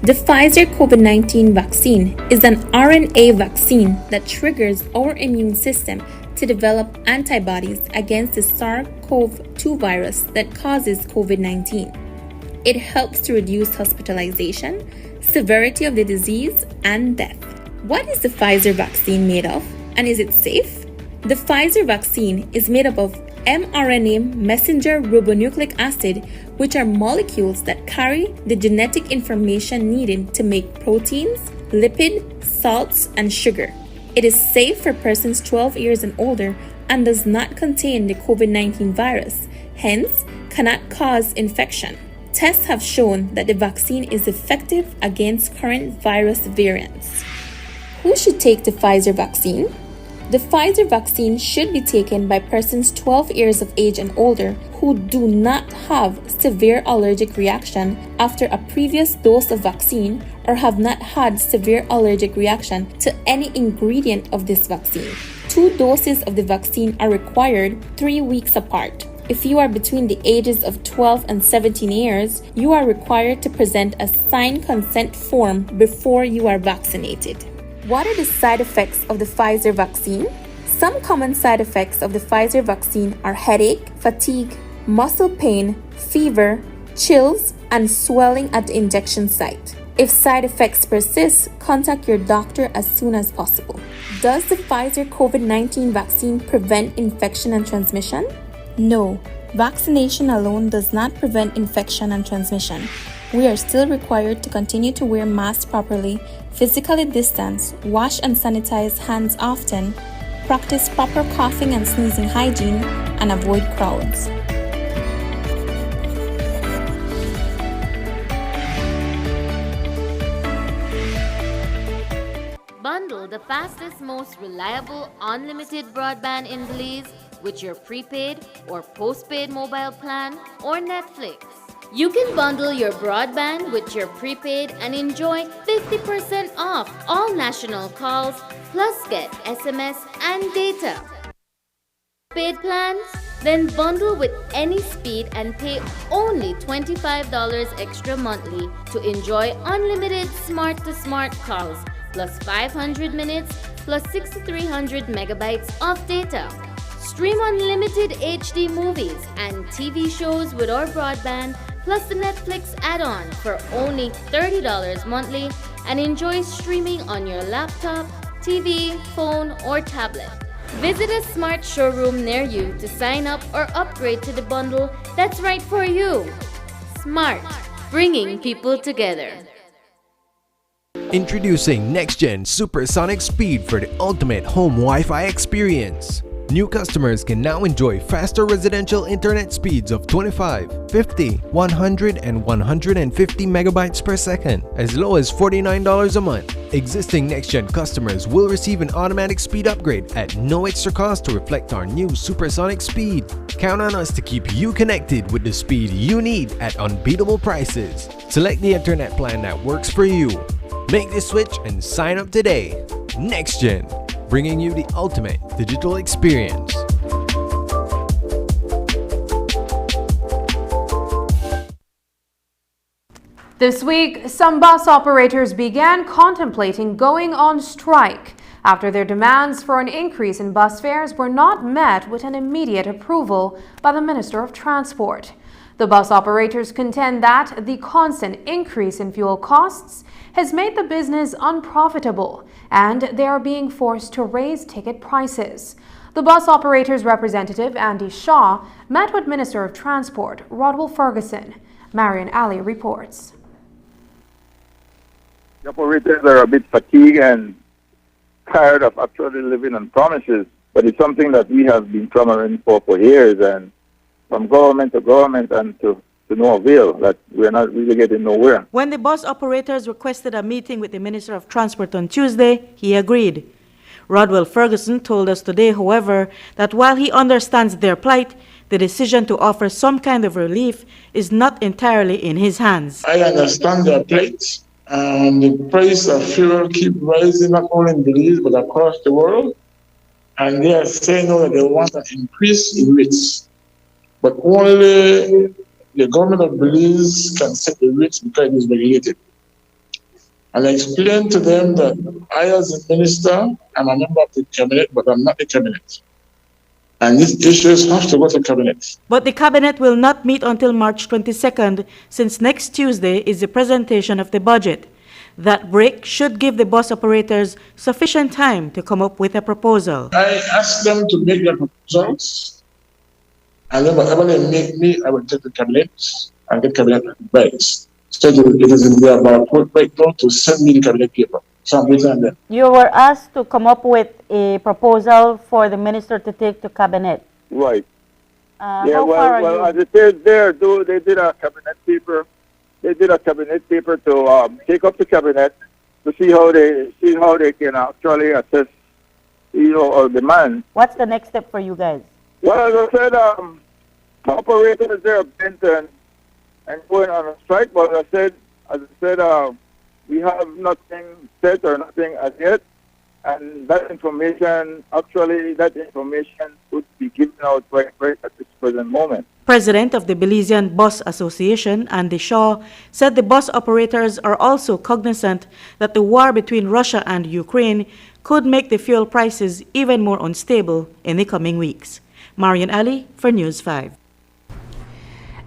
The Pfizer COVID-19 vaccine is an RNA vaccine that triggers our immune system to develop antibodies against the SARS-CoV-2 virus that causes COVID-19. It helps to reduce hospitalization, severity of the disease, and death. What is the Pfizer vaccine made of, and is it safe? The Pfizer vaccine is made up of mRNA messenger ribonucleic acid, which are molecules that carry the genetic information needed to make proteins, lipid, salts, and sugar. It is safe for persons 12 years and older and does not contain the COVID-19 virus, hence cannot cause infection. Tests have shown that the vaccine is effective against current virus variants. Who should take the Pfizer vaccine? The Pfizer vaccine should be taken by persons 12 years of age and older who do not have severe allergic reaction after a previous dose of vaccine or have not had severe allergic reaction to any ingredient of this vaccine. 2 doses of the vaccine are required 3 weeks apart. If you are between the ages of 12 and 17 years, you are required to present a signed consent form before you are vaccinated. What are the side effects of the Pfizer vaccine? Some common side effects of the Pfizer vaccine are headache, fatigue, muscle pain, fever, chills, and swelling at the injection site. If side effects persist, contact your doctor as soon as possible. Does the Pfizer COVID-19 vaccine prevent infection and transmission? No, vaccination alone does not prevent infection and transmission. We are still required to continue to wear masks properly, physically distance, wash and sanitize hands often, practice proper coughing and sneezing hygiene, and avoid crowds. fastest, most reliable, unlimited broadband in Belize with your prepaid or postpaid mobile plan or Netflix. You can bundle your broadband with your prepaid and enjoy 50% off all national calls, plus get SMS and data. Paid plans? Then bundle with any speed and pay only $25 extra monthly to enjoy unlimited smart-to-smart calls, plus 500 minutes, plus 6,300 megabytes of data. Stream unlimited HD movies and TV shows with our broadband, plus the Netflix add-on for only $30 monthly, and enjoy streaming on your laptop, TV, phone, or tablet. Visit a smart showroom near you to sign up or upgrade to the bundle that's right for you. Smart, bringing people together. Introducing next-gen supersonic speed for the ultimate home Wi-Fi experience. New customers can now enjoy faster residential internet speeds of 25, 50, 100, and 150 megabytes per second, as low as $49 a month. Existing next-gen customers will receive an automatic speed upgrade at no extra cost to reflect our new supersonic speed. Count on us to keep you connected with the speed you need at unbeatable prices. Select the internet plan that works for you. Make the switch and sign up today. NextGen, bringing you the ultimate digital experience. This week, some bus operators began contemplating going on strike after their demands for an increase in bus fares were not met with an immediate approval by the Minister of Transport. The bus operators contend that the constant increase in fuel costs has made the business unprofitable and they are being forced to raise ticket prices. The bus operators' representative, Andy Shaw, met with Minister of Transport, Rodwell Ferguson. Marion Ali reports. The operators are a bit fatigued and tired of actually living on promises, but it's something that we have been clamoring for years, and from government to government and to no avail, that we're not really getting nowhere. When the bus operators requested a meeting with the Minister of Transport on Tuesday, he agreed. Rodwell Ferguson told us today, however, that while he understands their plight, the decision to offer some kind of relief is not entirely in his hands. I understand their plight, and the price of fuel keep rising not only in Belize but across the world. And they are saying now that they want an increase in rates, but only the government of Belize can set the rates because it is regulated. And I explained to them that I, as a minister, am a member of the cabinet, but I'm not the cabinet. And these issues have to go to cabinet. But the cabinet will not meet until March 22nd, since next Tuesday is the presentation of the budget. That break should give the bus operators sufficient time to come up with a proposal. I asked them to make their proposals, and then whatever they make me, I will take the cabinet and get cabinet advice. So it is in their report right now to send me the cabinet paper. So I'm waiting on them. You were asked to come up with a proposal for the minister to take to cabinet. Right. How far are you? As it says there, though, they did a cabinet paper. They did a cabinet paper to take up the cabinet to see how they can actually assess, our demand. What's the next step for you guys? Well, as I said, operators there are bent and going on a strike. But as I said, we have nothing set or nothing as yet, and that information would be given out right at this present moment. President of the Belizean Bus Association, Andy Shaw, said the bus operators are also cognizant that the war between Russia and Ukraine could make the fuel prices even more unstable in the coming weeks. Marion Ali for News 5.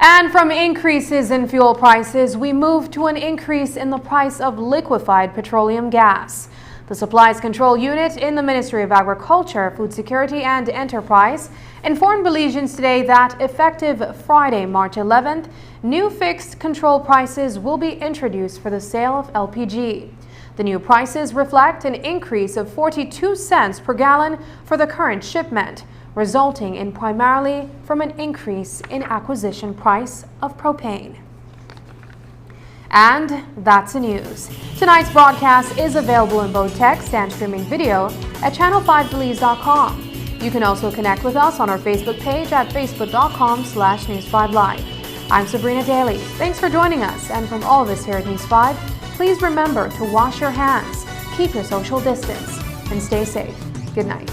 And from increases in fuel prices, we move to an increase in the price of liquefied petroleum gas. The Supplies Control Unit in the Ministry of Agriculture, Food Security and Enterprise informed Belizeans today that effective Friday, March 11th, new fixed control prices will be introduced for the sale of LPG. The new prices reflect an increase of 42 cents per gallon for the current shipment, resulting in primarily from an increase in acquisition price of propane. And that's the news. Tonight's broadcast is available in both text and streaming video at channel5belize.com. You can also connect with us on our Facebook page at facebook.com/News5Live. I'm Sabrina Daly. Thanks for joining us. And from all of us here at News 5, please remember to wash your hands, keep your social distance, and stay safe. Good night.